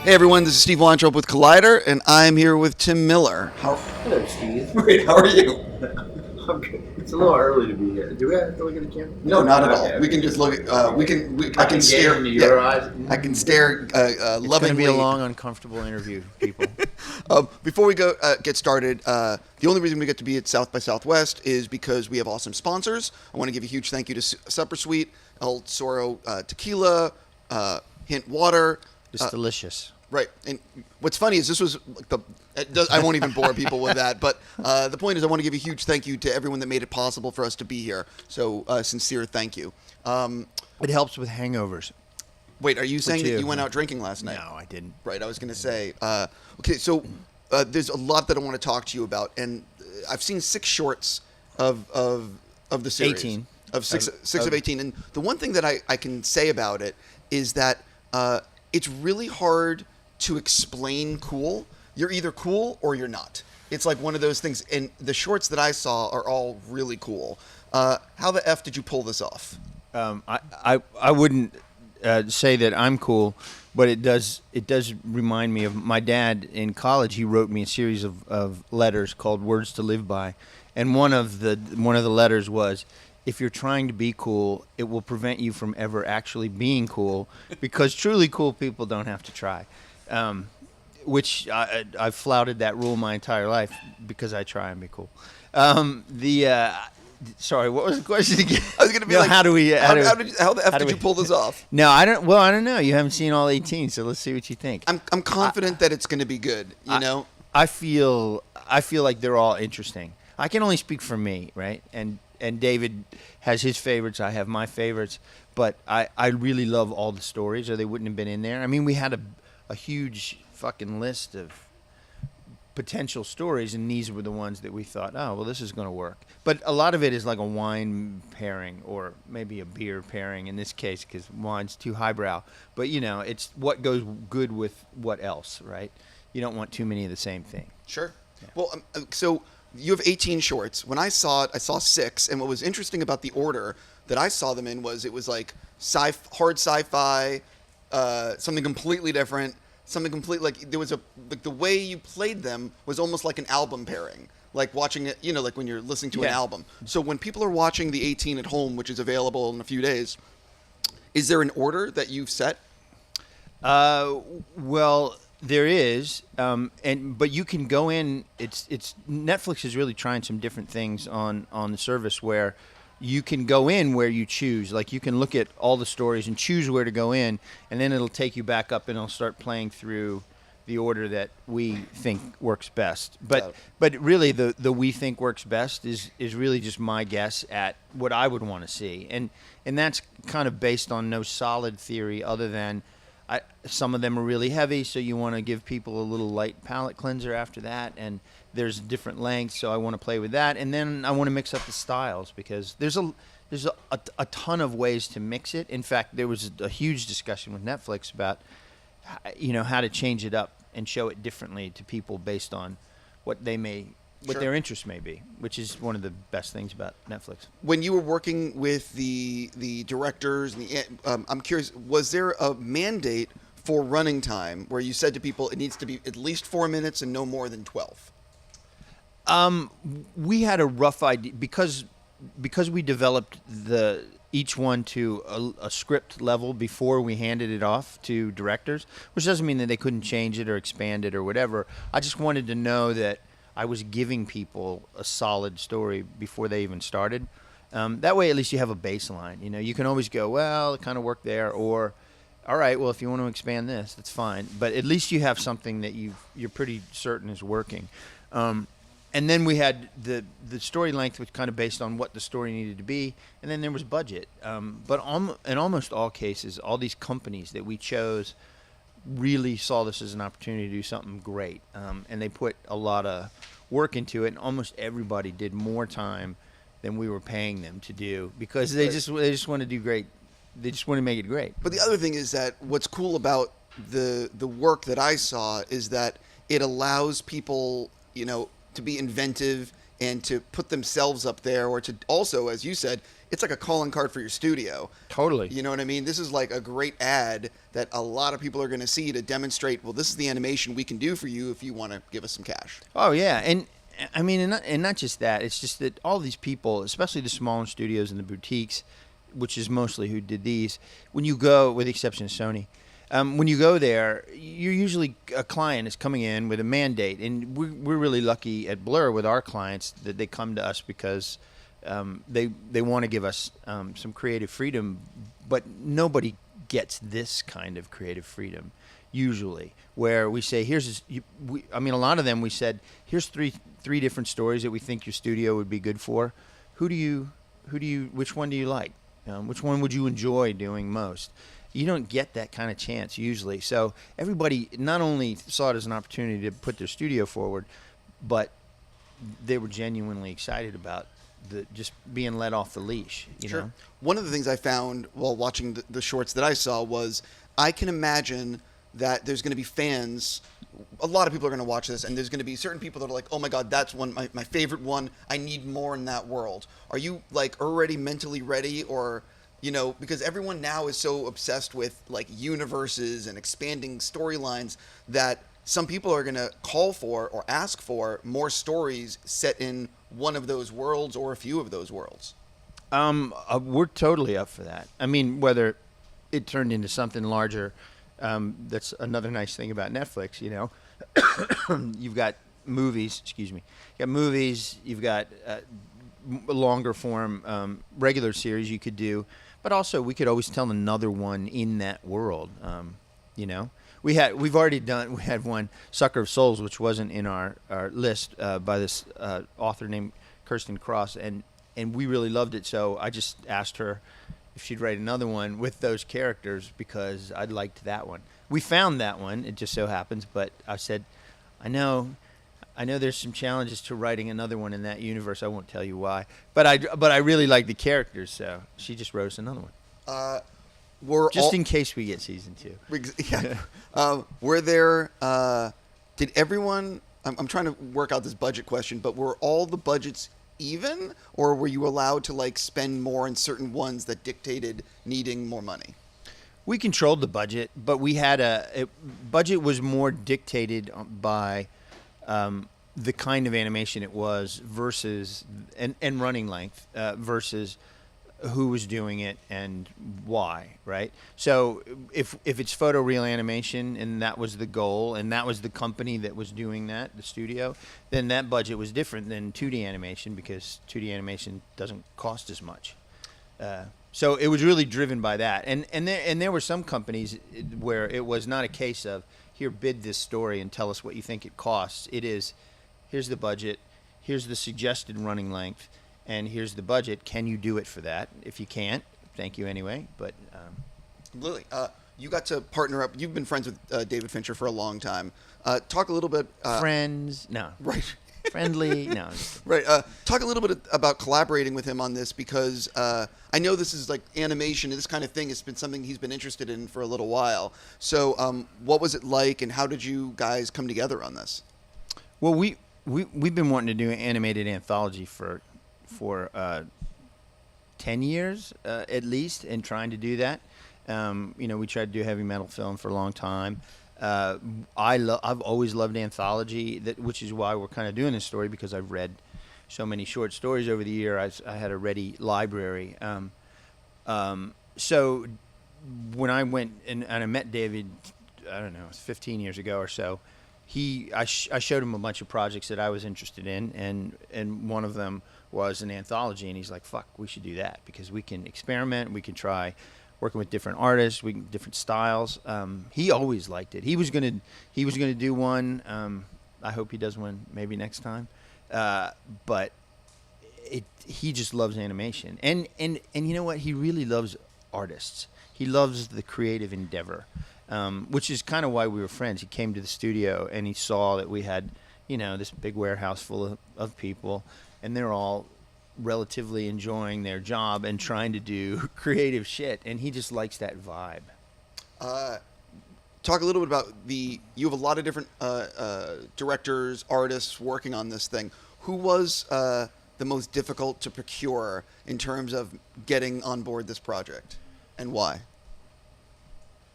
Hey everyone, this is Steve Weintraub with Collider, and I'm here with Tim Miller. Hello, Steve. Great, how are you? I'm good. It's a little early to be here. Do we have to look at the camera? No, not at all. Okay. We can just look at. I can gaze stare into your eyes. I can stare It's going to lovingly. be a long, uncomfortable interview, people. Before we get started, the only reason we get to be at South by Southwest is because we have awesome sponsors. I want to give a huge thank you to Supper Suite, El Soro Tequila, Hint Water. It's delicious. Right, and what's funny is this was like I won't even bore people with that, but the point is I want to give a huge thank you to everyone that made it possible for us to be here. So sincere thank you. It helps with hangovers. Wait, are you saying that you. you went out drinking last night? No, I didn't. Right, I was going to say. Okay, so there's a lot that I want to talk to you about, and I've seen 6 shorts of the series. 18. Of 6 of 18, and the one thing that I can say about it is that it's really hard to explain cool. You're either cool or you're not. It's like one of those things. And the shorts that I saw are all really cool. How the F did you pull this off? I wouldn't say that I'm cool, but it does remind me of my dad in college. He wrote me a series of letters called Words to Live By, and one of the letters was, if you're trying to be cool, it will prevent you from ever actually being cool, because truly cool people don't have to try. Which I've flouted that rule my entire life because I try and be cool. Sorry, what was the question again? I was going to be like, how the F did you pull this off? No, I don't. Well, I don't know. You haven't seen all 18, so let's see what you think. I'm confident that it's going to be good. You know, I feel like they're all interesting. I can only speak for me, right? And David has his favorites. I have my favorites. But I really love all the stories, or they wouldn't have been in there. I mean, we had a huge fucking list of potential stories, and these were the ones that we thought, oh, well, this is going to work. But a lot of it is like a wine pairing, or maybe a beer pairing in this case, because wine's too highbrow. But, you know, it's what goes good with what else, right? You don't want too many of the same thing. Sure. Yeah. Well, so you have 18 shorts. When I saw it, I saw 6. And what was interesting about the order that I saw them in was it was like hard sci-fi, something completely different, something complete, like there was the way you played them was almost like an album pairing, like watching it, you know, like when you're listening to an album. So when people are watching the 18 at home, which is available in a few days, is there an order that you've set? Well, there is, but you can go in. It's Netflix is really trying some different things on the service where you can go in where you choose. Like, you can look at all the stories and choose where to go in, and then it'll take you back up and it'll start playing through the order that we think works best. But really, the we think works best is really just my guess at what I would want to see, and that's kind of based on no solid theory other than some of them are really heavy, so you want to give people a little light palate cleanser after that, and there's different lengths, so I want to play with that, and then I want to mix up the styles, because there's a ton of ways to mix it. In fact, there was a huge discussion with Netflix about, you know, how to change it up and show it differently to people based on what their interest may be, which is one of the best things about Netflix. When you were working with the directors, I'm curious, was there a mandate for running time where you said to people it needs to be at least 4 minutes and no more than 12? We had a rough idea because we developed each one to a script level before we handed it off to directors, which doesn't mean that they couldn't change it or expand it or whatever. I just wanted to know that I was giving people a solid story before they even started. That way, at least you have a baseline. You know, you can always go, well, it kind of worked there, or, all right, well, if you want to expand this, that's fine. But at least you have something that you're pretty certain is working. And then we had the story length, which kind of based on what the story needed to be, and then there was budget. But in almost all cases, all these companies that we chose really saw this as an opportunity to do something great, and they put a lot of work into it. And almost everybody did more time than we were paying them to do, because they just want to do great. They just want to make it great. But the other thing is that what's cool about the work that I saw is that it allows people, you know, to be inventive and to put themselves up there, or to also, as you said, it's like a calling card for your studio. Totally. You know what I mean? This is like a great ad that a lot of people are going to see to demonstrate, well, this is the animation we can do for you if you want to give us some cash. Oh yeah, and I mean, and not just that. It's just that all these people, especially the smaller studios and the boutiques, which is mostly who did these. When you go, with the exception of Sony, when you go there, you're usually a client is coming in with a mandate, and we're really lucky at Blur with our clients that they come to us because they want to give us some creative freedom, but nobody gets this kind of creative freedom usually, where we say I mean, a lot of them we said, here's three different stories that we think your studio would be good for. Which one do you like? Which one would you enjoy doing most? You don't get that kind of chance usually. So everybody not only saw it as an opportunity to put their studio forward, but they were genuinely excited about just being let off the leash. You know? One of the things I found while watching the shorts that I saw was I can imagine that there's going to be fans. A lot of people are going to watch this, and there's going to be certain people that are like, oh my God, that's my favorite one. I need more in that world. Are you like already mentally ready, or, you know, because everyone now is so obsessed with like universes and expanding storylines that some people are going to call for or ask for more stories set in one of those worlds or a few of those worlds. We're totally up for that. I mean, whether it turned into something larger, that's another nice thing about Netflix, you know. You've got movies, you've got longer form regular series you could do, but also we could always tell another one in that world, you know. We had one, Sucker of Souls, which wasn't in our list by this author named Kirsten Cross, and we really loved it, so I just asked her if she'd write another one with those characters because I liked that one. We found that one, it just so happens, but I said, I know there's some challenges to writing another one in that universe. I won't tell you why, but I really like the characters, so she just wrote us another one. In case we get season 2. Yeah. Were there? Did everyone? I'm trying to work out this budget question, but were all the budgets even, or were you allowed to like spend more in certain ones that dictated needing more money? We controlled the budget, but we had budget was more dictated by the kind of animation it was versus and running length versus who was doing it and why, right? So if it's photoreal animation and that was the goal and that was the company that was doing that, the studio, then that budget was different than 2D animation because 2D animation doesn't cost as much. So it was really driven by that. And there were some companies where it was not a case of, here, bid this story and tell us what you think it costs. It is, here's the budget, here's the suggested running length, and here's the budget. Can you do it for that? If you can't, thank you anyway. But Completely. You got to partner up. You've been friends with David Fincher for a long time. Talk a little bit. Friends? No. Right. Friendly? No. Right. Talk a little bit about collaborating with him on this because I know this is like animation and this kind of thing has been something he's been interested in for a little while. So what was it like, and how did you guys come together on this? Well, we've been wanting to do an animated anthology for 10 years at least, and trying to do that. We tried to do heavy metal film for a long time. I've always loved anthology, which is why we're kind of doing this story, because I've read so many short stories over the year. I had a ready library. So when I went and I met David, I don't know, 15 years ago or so, I showed him a bunch of projects that I was interested in, and one of them was an anthology, and he's like, fuck, we should do that because we can experiment, we can try working with different artists, different styles. He always liked it. He was gonna do one. I hope he does one maybe next time. But he just loves animation, and you know what? He really loves artists. He loves the creative endeavor, which is kind of why we were friends. He came to the studio and he saw that we had, this big warehouse full of people, and they're all relatively enjoying their job and trying to do creative shit, and he just likes that vibe. Talk a little bit about you have a lot of different directors, artists working on this thing. Who was the most difficult to procure in terms of getting on board this project, and why?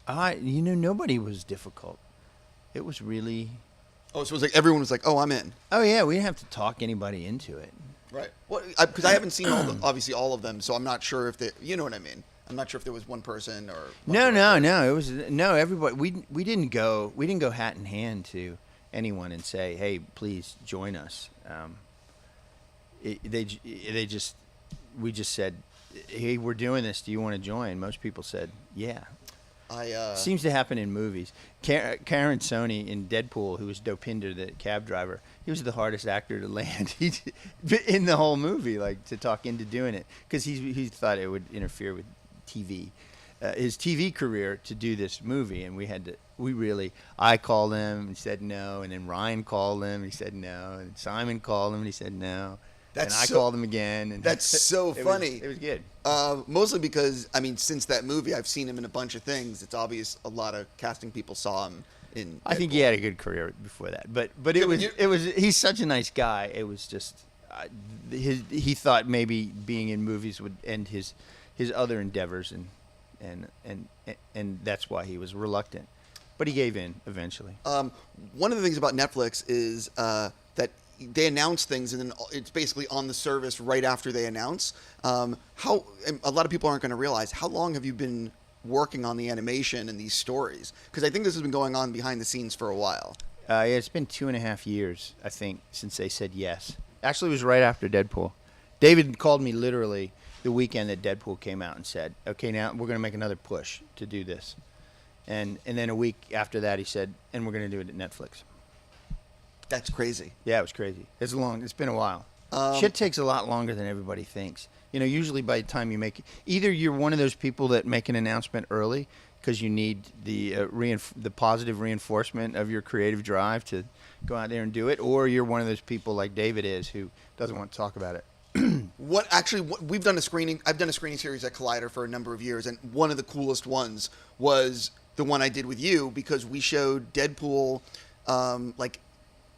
Nobody was difficult. It was really. Oh, so it was like everyone was like, "Oh, I'm in." Oh yeah, we didn't have to talk anybody into it. Right. Well, because I haven't seen obviously all of them, so I'm not sure if you know what I mean. I'm not sure if there was one person or. No. It was everybody. We didn't go hat in hand to anyone and say, "Hey, please join us." We just said, "Hey, we're doing this. Do you want to join?" Most people said, "Yeah." Seems to happen in movies. Karen Sony in Deadpool, who was Dopinder, the cab driver, he was the hardest actor to land in the whole movie, like to talk into doing it, because he thought it would interfere with TV, his TV career, to do this movie, and I called him and he said no, and then Ryan called him and he said no, and Simon called him and he said no. And I called him again. And that's so funny. It was good. Mostly because, I mean, since that movie, I've seen him in a bunch of things. It's obvious a lot of casting people saw him in. I think he had a good career before that, but he's such a nice guy. It was just he thought maybe being in movies would end his other endeavors, and that's why he was reluctant. But he gave in eventually. One of the things about Netflix is that they announce things, and then it's basically on the service right after they announce. And a lot of people aren't going to realize, how long have you been working on the animation and these stories? Because I think this has been going on behind the scenes for a while. Yeah, it's been 2.5 years, I think, since they said yes. Actually, it was right after Deadpool. David called me literally the weekend that Deadpool came out and said, "Okay, now we're going to make another push to do this." And then a week after that, he said, "And we're going to do it at Netflix." That's crazy. Yeah, it was crazy. It's been a while. Shit takes a lot longer than everybody thinks. Usually by the time you make it, either you're one of those people that make an announcement early because you need the positive reinforcement of your creative drive to go out there and do it, or you're one of those people like David is who doesn't want to talk about it. We've done a screening. I've done a screening series at Collider for a number of years, and one of the coolest ones was the one I did with you, because we showed Deadpool like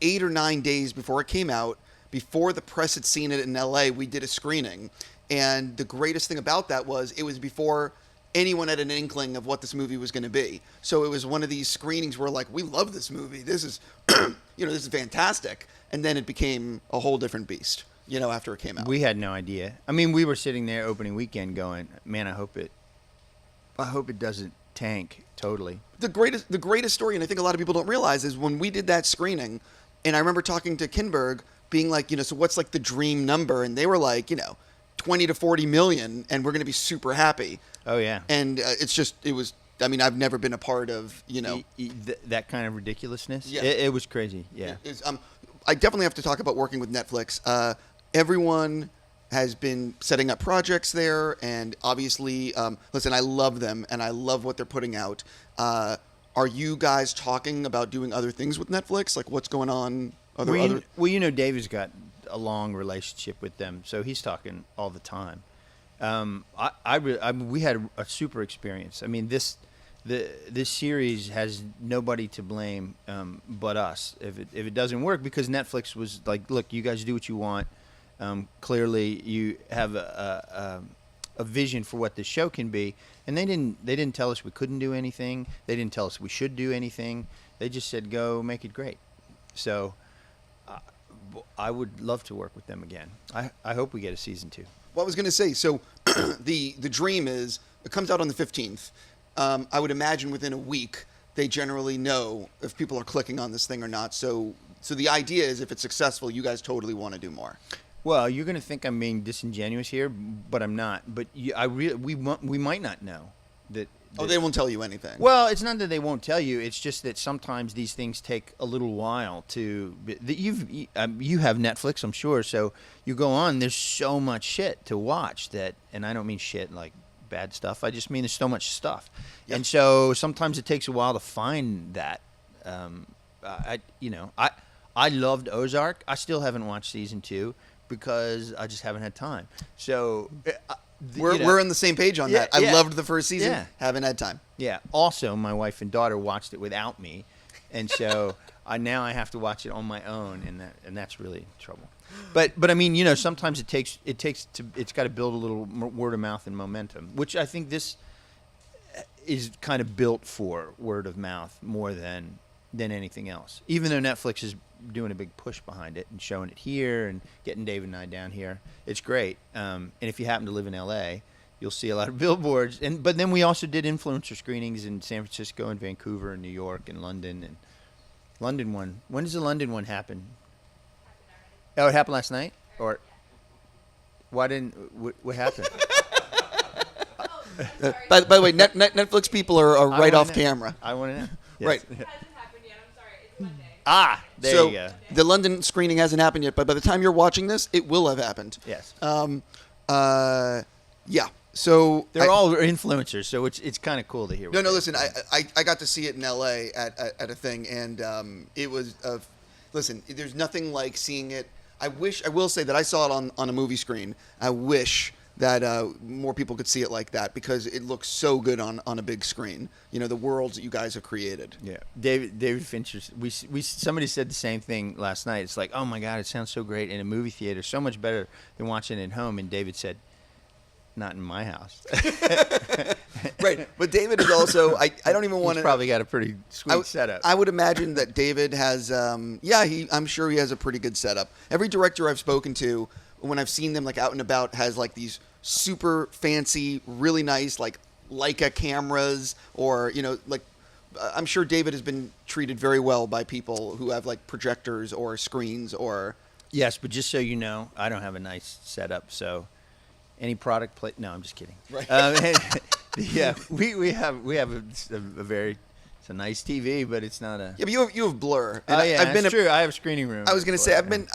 8 or 9 days before it came out, before the press had seen it in LA. We did a screening, and the greatest thing about that was it was before anyone had an inkling of what this movie was going to be. So it was one of these screenings where, like, we love this movie. This is, this is fantastic. And then it became a whole different beast, after it came out. We had no idea. I mean, we were sitting there opening weekend going, "Man, I hope it doesn't tank totally." The greatest story, and I think a lot of people don't realize, is when we did that screening, and I remember talking to Kinberg, being like, so what's like the dream number? And they were like, 20 to 40 million, and we're going to be super happy. Oh yeah. And I've never been a part of, that kind of ridiculousness. Yeah. It was crazy. Yeah. I definitely have to talk about working with Netflix. Everyone has been setting up projects there, and obviously, listen, I love them, and I love what they're putting out. Are you guys talking about doing other things with Netflix? Like, what's going on? Well, David's got a long relationship with them, so he's talking all the time. We had a super experience. I mean, this series has nobody to blame but us if it doesn't work, because Netflix was like, "Look, you guys do what you want. Clearly, you have a vision for what this show can be," and they didn't tell us we couldn't do anything. They didn't tell us we should do anything. They just said, "Go make it great." So I would love to work with them again. I hope we get a season 2. Well, I was going to say, so the dream is it comes out on the 15th. I would imagine within a week they generally know if people are clicking on this thing or not. So the idea is, if it's successful, you guys totally want to do more. Well, you're going to think I'm being disingenuous here, but I'm not. But we might not know that. Oh, they won't tell you anything. Well, it's not that they won't tell you. It's just that sometimes these things take a little while to. You have Netflix, I'm sure. So you go on. There's so much shit to watch and I don't mean shit like bad stuff. I just mean there's so much stuff, Yep. And so sometimes it takes a while to find that. I loved Ozark. I still haven't watched season 2 because I just haven't had time. So. We're on the same page on that. I loved the first season. Yeah. Haven't had time. Yeah. Also, my wife and daughter watched it without me, and so now I have to watch it on my own, and that's really trouble. But I mean, you know, sometimes it's got to build a little word of mouth and momentum, which I think this is kind of built for word of mouth more than anything else. Even though Netflix is doing a big push behind it and showing it here and getting David and I down here, it's great. And if you happen to live in LA, you'll see a lot of billboards. But then we also did influencer screenings in San Francisco and Vancouver and New York and London. And London one. When does the London one happen? Oh, it happened last night? Or why didn't? What happened? By the way, Netflix people are right off know. camera. I want to know. Yes. Right. It hasn't happened yet. I'm sorry. It's Monday. Ah, there So you go. the London screening hasn't happened yet, but by the time you're watching this, it will have happened. Yes. Yeah. So They're all influencers, so it's kind of cool to hear. No, what they- listen, I got to see it in LA at a thing, and it was listen, there's nothing like seeing it. I will say that I saw it on a movie screen. I wish that more people could see it like that, because it looks so good on a big screen. You know, the worlds that you guys have created. Yeah, David Fincher. We somebody said the same thing last night. It's like, oh my God, it sounds so great in a movie theater, so much better than watching it at home. And David said, not in my house. Right, but David is also. I don't even want He's to. probably got a pretty sweet setup. I would imagine that David has. I'm sure he has a pretty good setup. Every director I've spoken to, when I've seen them like out and about, has like these super fancy, really nice like Leica cameras, or like. I'm sure David has been treated very well by people who have like projectors or screens or. Yes, but just so you know, I don't have a nice setup, so any product play. No, I'm just kidding. Right. Yeah, we have a very. It's a nice TV, but it's not a. Yeah, but you have Blur. Oh yeah, I've been that's true. I have a screening room. I was gonna say Blur.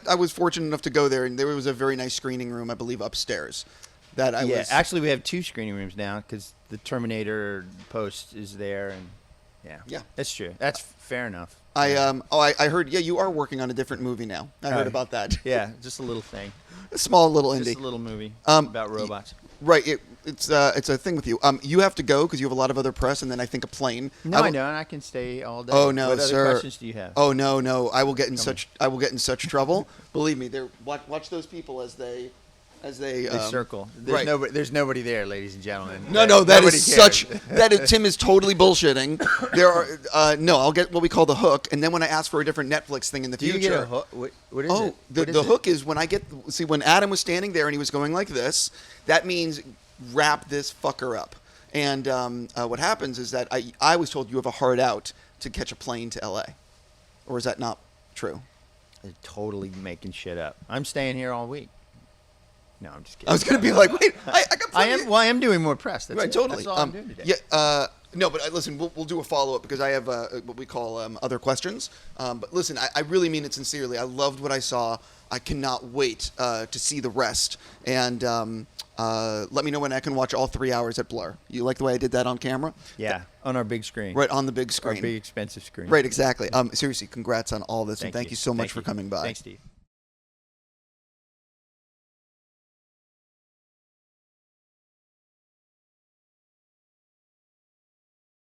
I was fortunate enough to go there, and there was a very nice screening room, I believe, upstairs. That I was. Actually, we have 2 screening rooms now because the Terminator post is there, and Yeah. that's true. That's fair enough. I heard. Yeah, you are working on a different movie now. I heard about that. Yeah, just a little thing, A small little indie. just a little movie Um, about robots. Right. It's a thing with you. You have to go because you have a lot of other press, and then I think a plane. No, I don't. I can stay all day. Oh no, what sir. other questions do you have? Oh no. I will get in such trouble. Believe me. Watch those people as they They circle. right. There's nobody there, ladies and gentlemen. No, that Nobody is cares. Tim is totally bullshitting. There are no. I'll get what we call the hook, and then when I ask for a different Netflix thing in the Do future. you get a hook? What is it? The hook is when I get when Adam was standing there and he was going like this. That means wrap this fucker up. And what happens is that I was told you have a hard out to catch a plane to L.A. Or is that not true? They're totally making shit up. I'm staying here all week. No, I'm just kidding. I was going to be like, wait, I got. I am. Well, I am doing more press. That's Right, it. totally. That's all I'm doing today. Yeah. No, but listen, we'll do a follow up because I have what we call other questions. But listen, I really mean it sincerely. I loved what I saw. I cannot wait to see the rest. And let me know when I can watch all 3 hours at Blur. You like the way I did that on camera? Yeah, on our big screen. Right on the big Our screen. big expensive screen. Right, exactly. Seriously, congrats on all this, and thank you so much for coming by. Thanks, Steve.